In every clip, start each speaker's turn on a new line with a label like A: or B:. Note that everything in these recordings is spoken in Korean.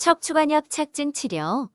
A: 척추관엽착증 치료,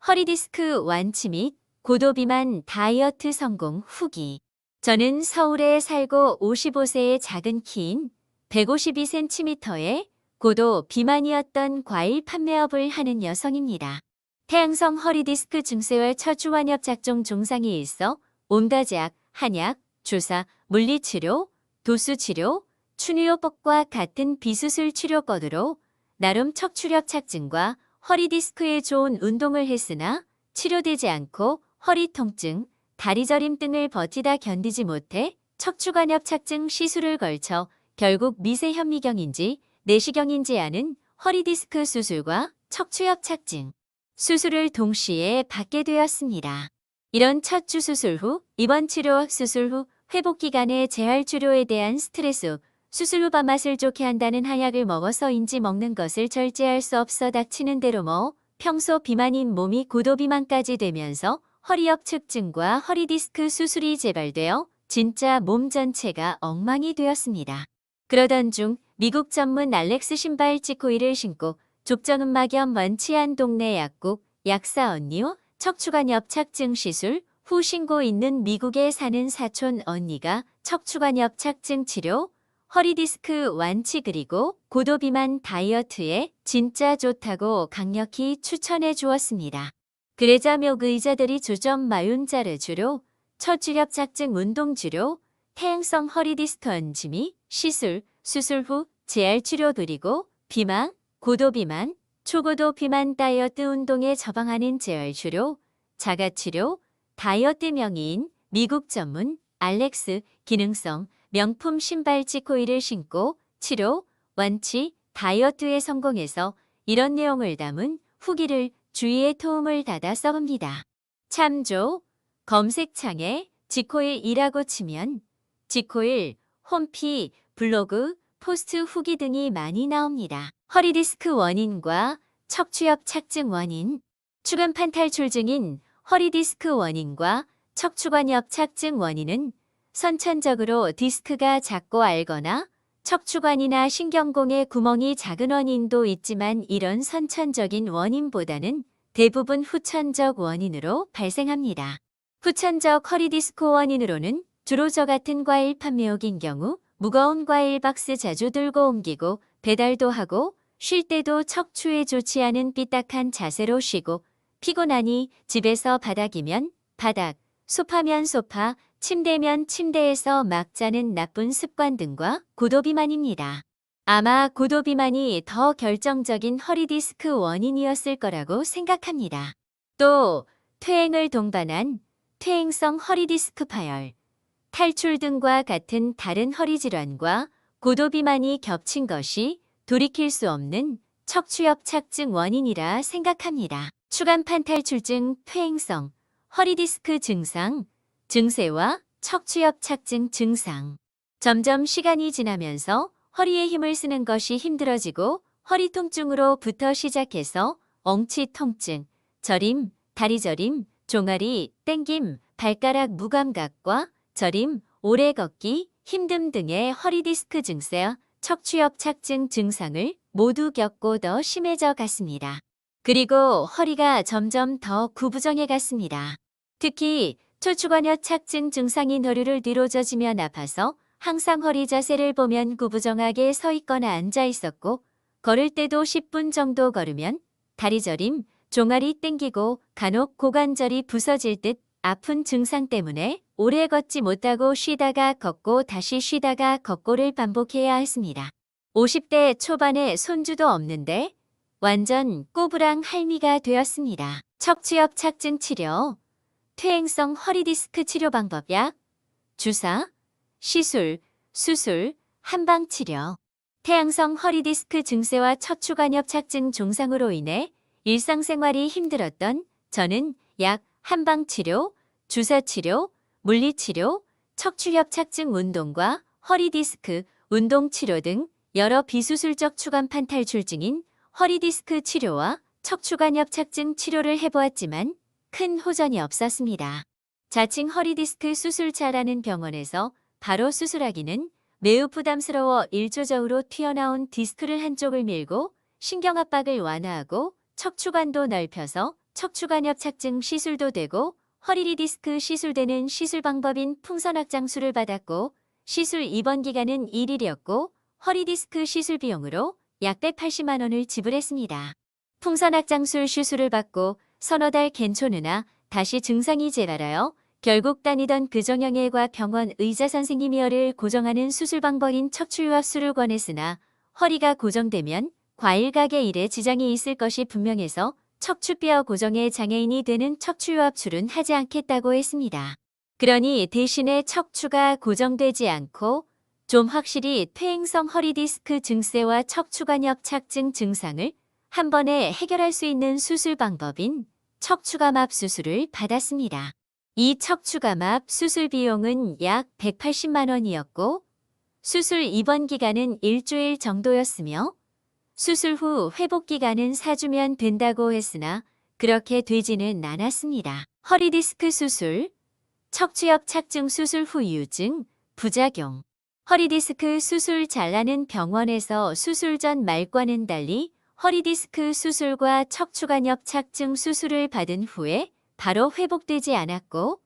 A: 허리디스크 완치 및 고도비만 다이어트 성공 후기. 저는 서울에 살고 55세의 작은 키인 152cm의 고도 비만이었던 과일 판매업을 하는 여성입니다. 태양성 허리디스크 증세와 척추관엽착종 증상이 있어 온갖 약, 한약, 주사, 물리치료, 도수치료, 충유요법과 같은 비수술 치료법으로 나름 척추엽착증과 허리디스크에 좋은 운동을 했으나 치료되지 않고 허리 통증, 다리 저림 등을 버티다 견디지 못해 척추관엽착증 시술을 걸쳐 결국 미세현미경인지 내시경인지 아는 허리디스크 수술과 척추엽착증 수술을 동시에 받게 되었습니다. 이런 척추 수술 후, 입원 치료, 수술 후, 회복 기간의 재활치료에 대한 스트레스, 수술 후 밥맛을 좋게 한다는 한약을 먹어서인지 먹는 것을 절제할 수 없어 닥치는 대로 평소 비만인 몸이 고도비만까지 되면서 허리엽측증과 허리디스크 수술이 재발되어 진짜 몸 전체가 엉망이 되었습니다. 그러던 중 미국 전문 알렉스 신발 지코이를 신고 족저근막염 완치한 동네 약국 약사 언니와 척추관엽착증 시술 후 신고 있는 미국에 사는 사촌 언니가 척추관엽착증 치료, 허리디스크 완치 그리고 고도비만 다이어트에 진짜 좋다고 강력히 추천해 주었습니다. 그래자 묘 의자들이 조점 마윤자르 주로 척추엽착증 운동주로 태양성 허리디스크 원침이 시술, 수술 후 재활치료 그리고 비만, 고도비만, 초고도 비만 다이어트 운동에 처방하는 재활치료, 자가치료, 다이어트 명의인 미국 전문 알렉스 기능성 명품 신발 지코이를 신고 치료, 완치, 다이어트에 성공해서 이런 내용을 담은 후기를 주위에 도움을 받아 써봅니다. 참조, 검색창에 지코일이라고 치면 지코일, 홈피, 블로그, 포스트 후기 등이 많이 나옵니다. 허리디스크 원인과 척추엽착증 원인, 추근판 탈출 중인 허리디스크 원인과 척추관엽착증 원인은 선천적으로 디스크가 작고 알거나 척추관이나 신경공의 구멍이 작은 원인도 있지만 이런 선천적인 원인보다는 대부분 후천적 원인으로 발생합니다. 후천적 허리디스크 원인으로는 주로 저 같은 과일 판매옥인 경우 무거운 과일 박스 자주 들고 옮기고 배달도 하고 쉴 때도 척추에 좋지 않은 삐딱한 자세로 쉬고 피곤하니 집에서 바닥이면 바닥, 소파면 소파, 침대면 침대에서 막 자는 나쁜 습관 등과 고도비만입니다. 아마 고도비만이 더 결정적인 허리디스크 원인이었을 거라고 생각합니다. 또 퇴행을 동반한 퇴행성 허리디스크 파열, 탈출 등과 같은 다른 허리질환과 고도비만이 겹친 것이 돌이킬 수 없는 척추엽착증 원인이라 생각합니다. 추간판 탈출증, 퇴행성, 허리디스크 증상, 증세와 척추엽착증 증상. 점점 시간이 지나면서 허리에 힘을 쓰는 것이 힘들어지고 허리 통증으로부터 시작해서 엉치 통증, 저림, 다리 저림, 종아리, 땡김, 발가락 무감각과 저림, 오래 걷기, 힘듦 등의 허리디스크 증세와 척추엽착증 증상을 모두 겪고 더 심해져 갔습니다. 그리고 허리가 점점 더 구부정해 갔습니다. 특히 척추관엽착증 증상인 허리를 뒤로 젖으면 아파서 항상 허리 자세를 보면 구부정하게 서 있거나 앉아 있었고 걸을 때도 10분 정도 걸으면 다리 저림, 종아리 땡기고 간혹 고관절이 부서질 듯 아픈 증상 때문에 오래 걷지 못하고 쉬다가 걷고 다시 쉬다가 걷고를 반복해야 했습니다. 50대 초반에 손주도 없는데 완전 꼬부랑 할미가 되었습니다. 척추엽착증 치료, 퇴행성 허리디스크 치료 방법 약, 주사, 시술, 수술, 한방치료. 태양성 허리디스크 증세와 척추관엽착증 증상으로 인해 일상생활이 힘들었던 저는 약, 한방치료, 주사치료, 물리치료, 척추엽착증 운동과 허리디스크, 운동치료 등 여러 비수술적 추간판 탈출증인 허리디스크 치료와 척추관엽착증 치료를 해보았지만 큰 호전이 없었습니다. 자칭 허리디스크 수술차라는 병원에서 바로 수술하기는 매우 부담스러워 일조적으로 튀어나온 디스크를 한쪽을 밀고 신경압박을 완화하고 척추관도 넓혀서 척추관 협착증 시술도 되고 허리 디스크 시술되는 시술 방법인 풍선악 장수를 받았고 시술 입원 기간은 1일이었고 허리 디스크 시술 비용으로 약 180만 원을 지불했습니다. 풍선악 장술 시술을 받고 서너 달 괜찮으나 다시 증상이 재발하여 결국 다니던 그정형외과 병원 의사 선생님이 허리를 고정하는 수술 방법인 척추유압술을 권했으나 허리가 고정되면 과일각의 일에 지장이 있을 것이 분명해서 척추뼈 고정에 장애인이 되는 척추유압술은 하지 않겠다고 했습니다. 그러니 대신에 척추가 고정되지 않고 좀 확실히 퇴행성 허리 디스크 증세와 척추관 협착증 증상을 한 번에 해결할 수 있는 수술 방법인 척추감압 수술을 받았습니다. 이 척추감압 수술 비용은 약 180만 원이었고 수술 입원 기간은 일주일 정도였으며 수술 후 회복 기간은 4주면 된다고 했으나 그렇게 되지는 않았습니다. 허리 디스크 수술, 척추협착증 수술 후 유증, 부작용. 허리 디스크 수술 잘하는 병원에서 수술 전 말과는 달리 허리 디스크 수술과 척추관 협착증 수술을 받은 후에 바로 회복되지 않았고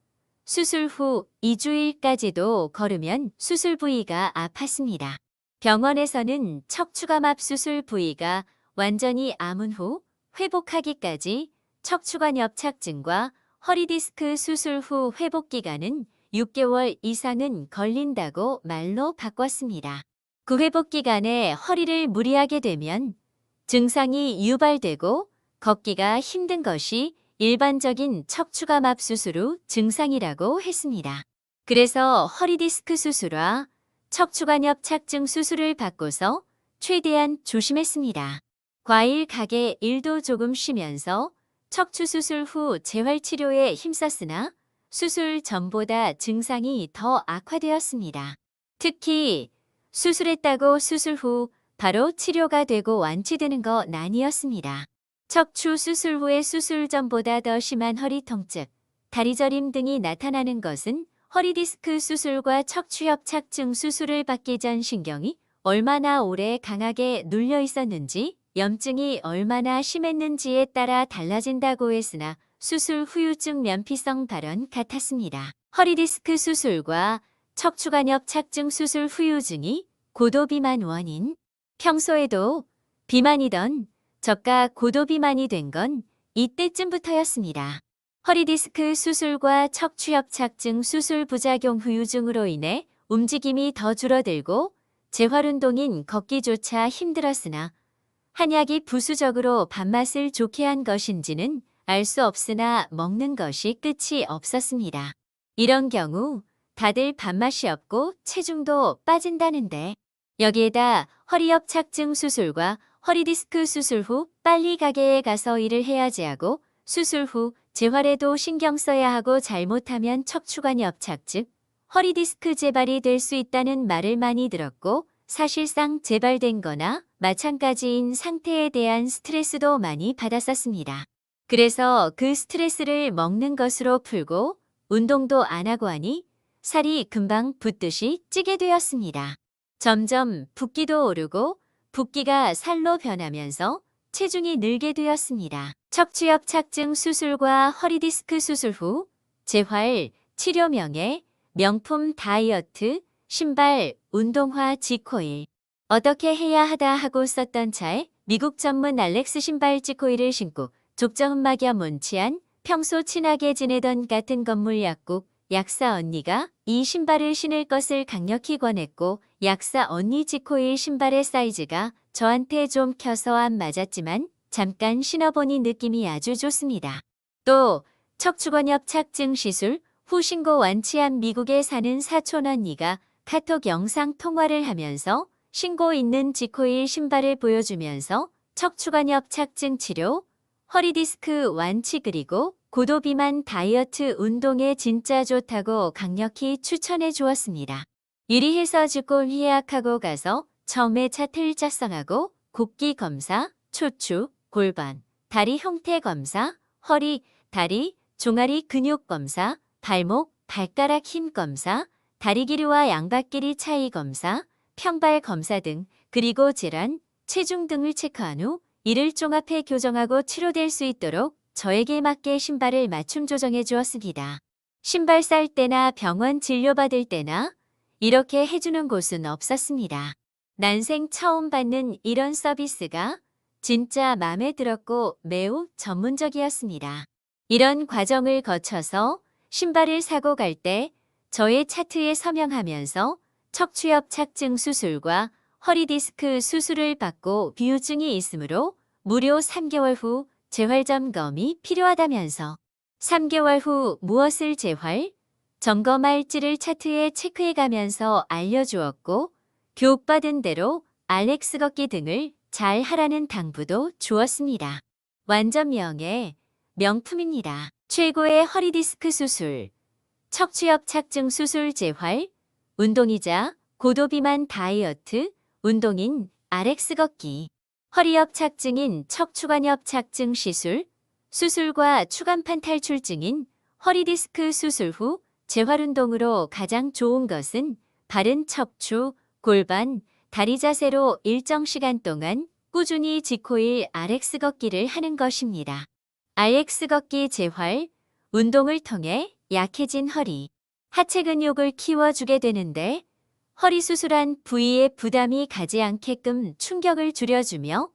A: 수술 후 2주일까지도 걸으면 수술 부위가 아팠습니다. 병원에서는 척추감압 수술 부위가 완전히 아문 후 회복하기까지 척추관 협착증과 허리 디스크 수술 후 회복 기간은 6개월 이상은 걸린다고 말로 바꿨습니다. 그 회복 기간에 허리를 무리하게 되면 증상이 유발되고 걷기가 힘든 것이 일반적인 척추감압 수술 후 증상이라고 했습니다. 그래서 허리 디스크 수술과 척추관 협착증 수술을 받고서 최대한 조심했습니다. 과일 가게 일도 조금 쉬면서 척추 수술 후 재활치료에 힘썼으나 수술 전보다 증상이 더 악화되었습니다. 특히 수술했다고 수술 후 바로 치료가 되고 완치되는 건 아니었습니다. 척추 수술 후에 수술 전보다 더 심한 허리 통증, 다리 저림 등이 나타나는 것은 허리 디스크 수술과 척추 협착증 수술을 받기 전 신경이 얼마나 오래 강하게 눌려 있었는지, 염증이 얼마나 심했는지에 따라 달라진다고 했으나 수술 후유증 면피성 발현 같았습니다. 허리 디스크 수술과 척추관 협착증 수술 후유증이 고도 비만 원인. 평소에도 비만이던 저가 고도 비만이 된 건 이때쯤부터였습니다. 허리 디스크 수술과 척추 협착증 수술 부작용 후유증으로 인해 움직임이 더 줄어들고 재활운동인 걷기조차 힘들었으나 한약이 부수적으로 밥맛을 좋게 한 것인지는 알 수 없으나 먹는 것이 끝이 없었습니다. 이런 경우 다들 밥맛이 없고 체중도 빠진다는데 여기에다 허리 협착증 수술과 허리 디스크 수술 후 빨리 가게에 가서 일을 해야지 하고 수술 후 재활에도 신경 써야 하고 잘못하면 척추관 협착증, 허리 디스크 재발이 될 수 있다는 말을 많이 들었고 사실상 재발된 거나 마찬가지인 상태에 대한 스트레스도 많이 받았었습니다. 그래서 그 스트레스를 먹는 것으로 풀고 운동도 안 하고 하니 살이 금방 붓듯이 찌게 되었습니다. 점점 붓기도 오르고 붓기가 살로 변하면서 체중이 늘게 되었습니다. 척추협착증 수술과 허리 디스크 수술 후 재활 치료명에 명품 다이어트 신발 운동화 지코일 어떻게 해야 하다 하고 썼던 차에 미국 전문 알렉스 신발 지코일을 신고 족저근막염 온치한 평소 친하게 지내던 같은 건물 약국 약사 언니가 이 신발을 신을 것을 강력히 권했고 약사 언니 지코일 신발의 사이즈가 저한테 좀 켜서 안 맞았지만 잠깐 신어보니 느낌이 아주 좋습니다. 또 척추관 협착증 시술 후 신고 완치한 미국에 사는 사촌 언니가 카톡 영상 통화를 하면서 신고 있는 지코일 신발을 보여주면서 척추관 협착증 치료, 허리 디스크 완치 그리고 고도 비만 다이어트 운동에 진짜 좋다고 강력히 추천해 주었습니다. 유리해서 죽고 예약하고 가서 처음에 차트를 작성하고 곱기 검사, 척추, 골반, 다리 형태 검사, 허리, 다리, 종아리 근육 검사, 발목, 발가락 힘 검사, 다리 길이와 양발 길이 차이 검사, 평발 검사 등 그리고 질환, 체중 등을 체크한 후 이를 종합해 교정하고 치료될 수 있도록 저에게 맞게 신발을 맞춤 조정해 주었습니다. 신발 쌀 때나 병원 진료받을 때나 이렇게 해주는 곳은 없었습니다. 난생 처음 받는 이런 서비스가 진짜 마음에 들었고 매우 전문적이었습니다. 이런 과정을 거쳐서 신발을 사고 갈 때 저의 차트에 서명하면서 척추협착증 수술과 허리디스크 수술을 받고 비후증이 있으므로 무료 3개월 후 재활 점검이 필요하다면서 3개월 후 무엇을 재활, 점검할지를 차트에 체크해 가면서 알려주었고 교육받은 대로 알렉스 걷기 등을 잘 하라는 당부도 주었습니다. 완전 명품입니다. 최고의 허리디스크 수술, 척추협착증 수술 재활, 운동이자 고도비만 다이어트, 운동인 RX 걷기, 허리협착증인 척추관협착증 시술, 수술과 추간판 탈출증인 허리디스크 수술 후 재활운동으로 가장 좋은 것은 바른 척추, 골반, 다리 자세로 일정 시간 동안 꾸준히 지코일 RX 걷기를 하는 것입니다. RX 걷기 재활, 운동을 통해 약해진 허리, 하체 근육을 키워주게 되는데 허리 수술한 부위에 부담이 가지 않게끔 충격을 줄여주며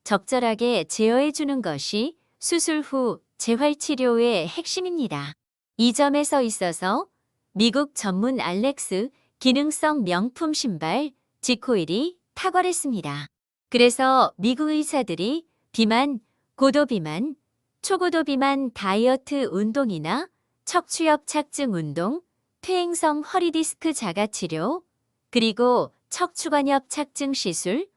A: 적절하게 제어해주는 것이 수술 후 재활치료의 핵심입니다. 이 점에서 있어서 미국 전문 알렉스 기능성 명품 신발 지코일이 탁월했습니다. 그래서 미국 의사들이 비만, 고도비만, 초고도비만 다이어트 운동이나 척추협착증 운동, 퇴행성 허리디스크 자가치료, 그리고 척추관협착증 시술,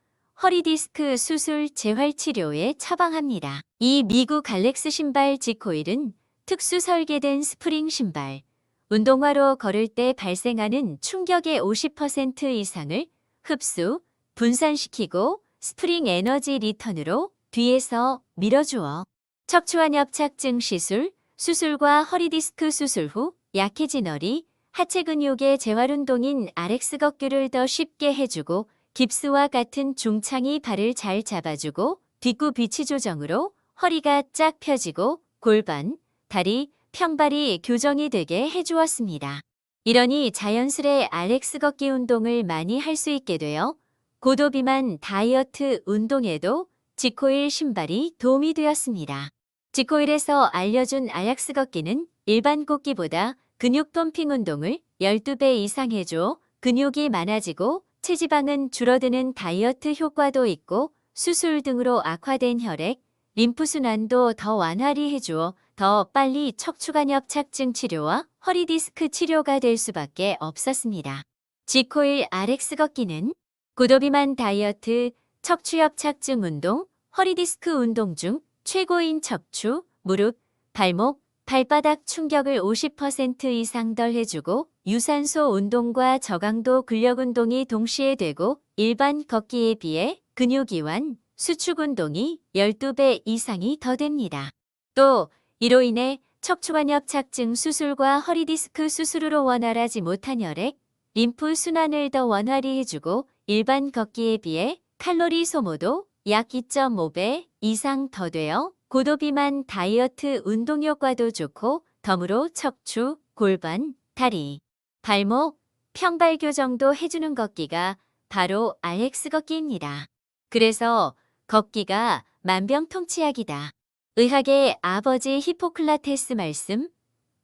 A: 허리디스크 수술 재활치료에 처방합니다. 이 미국 알렉스 신발 지코일은 특수 설계된 스프링 신발, 운동화로 걸을 때 발생하는 충격의 50% 이상을 흡수, 분산시키고 스프링 에너지 리턴으로 뒤에서 밀어주어 척추관협착증 시술, 수술과 허리디스크 수술 후 약해진 허리, 하체 근육의 재활운동인 RX 걷기를 더 쉽게 해주고 깁스와 같은 중창이 발을 잘 잡아주고 뒷구 비치 조정으로 허리가 쫙 펴지고 골반, 다리, 평발이 교정이 되게 해주었습니다. 이러니 자연스레 RX 걷기 운동을 많이 할 수 있게 되어 고도비만 다이어트 운동에도 지코일 신발이 도움이 되었습니다. 지코일에서 알려준 RX 걷기는 일반 걷기보다 근육 펌핑 운동을 12배 이상 해줘 근육이 많아지고 체지방은 줄어드는 다이어트 효과도 있고 수술 등으로 악화된 혈액, 림프순환도 더 완화리 해주어 더 빨리 척추관협착증 치료와 허리디스크 치료가 될 수밖에 없었습니다. 지코일 RX 걷기는 고도비만 다이어트, 척추협착증 운동, 허리디스크 운동 중 최고인 척추, 무릎, 발목, 발바닥 충격을 50% 이상 덜 해주고 유산소 운동과 저강도 근력 운동이 동시에 되고 일반 걷기에 비해 근육 이완, 수축 운동이 12배 이상이 더 됩니다. 또 이로 인해 척추관협착증 수술과 허리디스크 수술으로 원활하지 못한 혈액, 림프 순환을 더 원활히 해주고 일반 걷기에 비해 칼로리 소모도 약 2.5배 이상 더 되어 고도비만 다이어트 운동 효과도 좋고 덤으로 척추, 골반, 다리, 발목, 평발 교정도 해주는 걷기가 바로 RX 걷기입니다. 그래서 걷기가 만병통치약이다. 의학의 아버지 히포클라테스 말씀,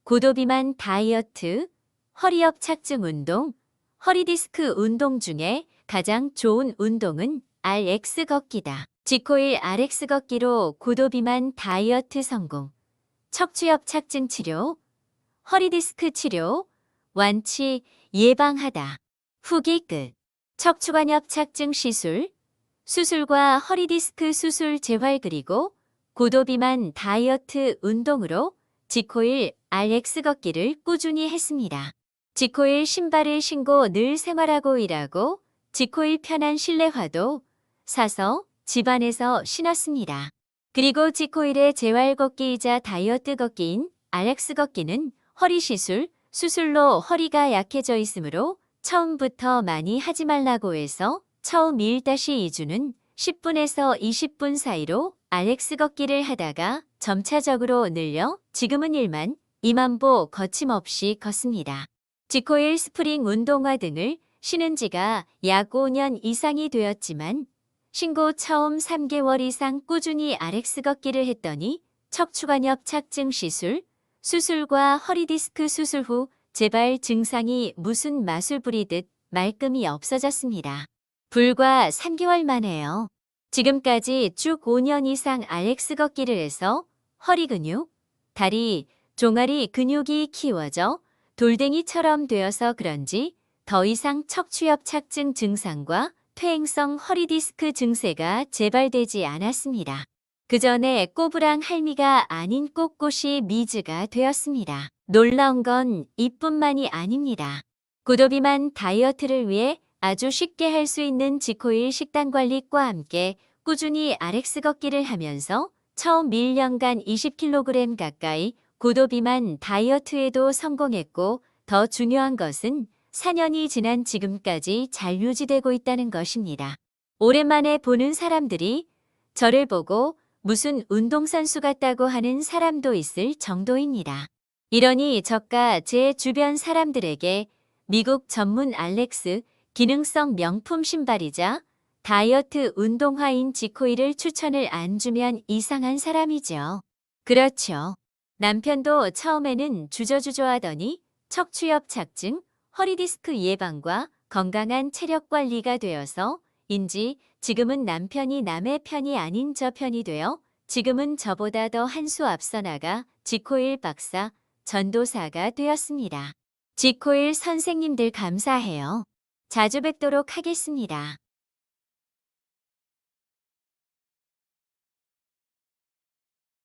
A: 고도비만 다이어트, 허리협착증 운동, 허리디스크 운동 중에 가장 좋은 운동은 RX 걷기다. 지코일 RX 걷기로 고도비만 다이어트 성공, 척추협착증 치료, 허리디스크 치료, 완치 예방하다. 후기 끝. 척추관협착증 시술, 수술과 허리디스크 수술 재활 그리고 고도비만 다이어트 운동으로 지코일 RX 걷기를 꾸준히 했습니다. 지코일 신발을 신고 늘 생활하고 일하고 지코일 편한 실내화도 사서 집안에서 신었습니다. 그리고 지코일의 재활 걷기이자 다이어트 걷기인 RX 걷기는 허리 시술, 수술로 허리가 약해져 있으므로 처음부터 많이 하지 말라고 해서 처음 1-2주는 10분에서 20분 사이로 RX 걷기를 하다가 점차적으로 늘려 지금은 1만, 2만 보 거침없이 걷습니다. 지코일 스프링 운동화 등을 신은 지가 약 5년 이상이 되었지만 신고 처음 3개월 이상 꾸준히 RX 걷기를 했더니 척추관엽 착증 시술, 수술과 허리디스크 수술 후 재발 증상이 무슨 마술 부리듯 말끔히 없어졌습니다. 불과 3개월 만에요. 지금까지 쭉 5년 이상 RX 걷기를 해서 허리 근육, 다리, 종아리 근육이 키워져 돌덩이처럼 되어서 그런지 더 이상 척추엽 착증 증상과 퇴행성 허리디스크 증세가 재발되지 않았습니다. 그 전에 꼬부랑 할미가 아닌 꼿꼿이 미즈가 되었습니다. 놀라운 건 이뿐만이 아닙니다. 고도비만 다이어트를 위해 아주 쉽게 할 수 있는 지코일 식단관리과 함께 꾸준히 RX 걷기를 하면서 처음 1년간 20kg 가까이 고도비만 다이어트에도 성공했고 더 중요한 것은 4년이 지난 지금까지 잘 유지되고 있다는 것입니다. 오랜만에 보는 사람들이 저를 보고 무슨 운동선수 같다고 하는 사람도 있을 정도입니다. 이러니 저가 제 주변 사람들에게 미국 전문 알렉스 기능성 명품 신발이자 다이어트 운동화인 지코일을 추천을 안 주면 이상한 사람이죠. 그렇죠. 남편도 처음에는 주저주저하더니 척추엽 착증, 허리디스크 예방과 건강한 체력 관리가 되어서 인지 지금은 남편이 남의 편이 아닌 저 편이 되어 지금은 저보다 더 한 수 앞서 나가 지코일 박사, 전도사가 되었습니다. 지코일 선생님들 감사해요. 자주 뵙도록 하겠습니다.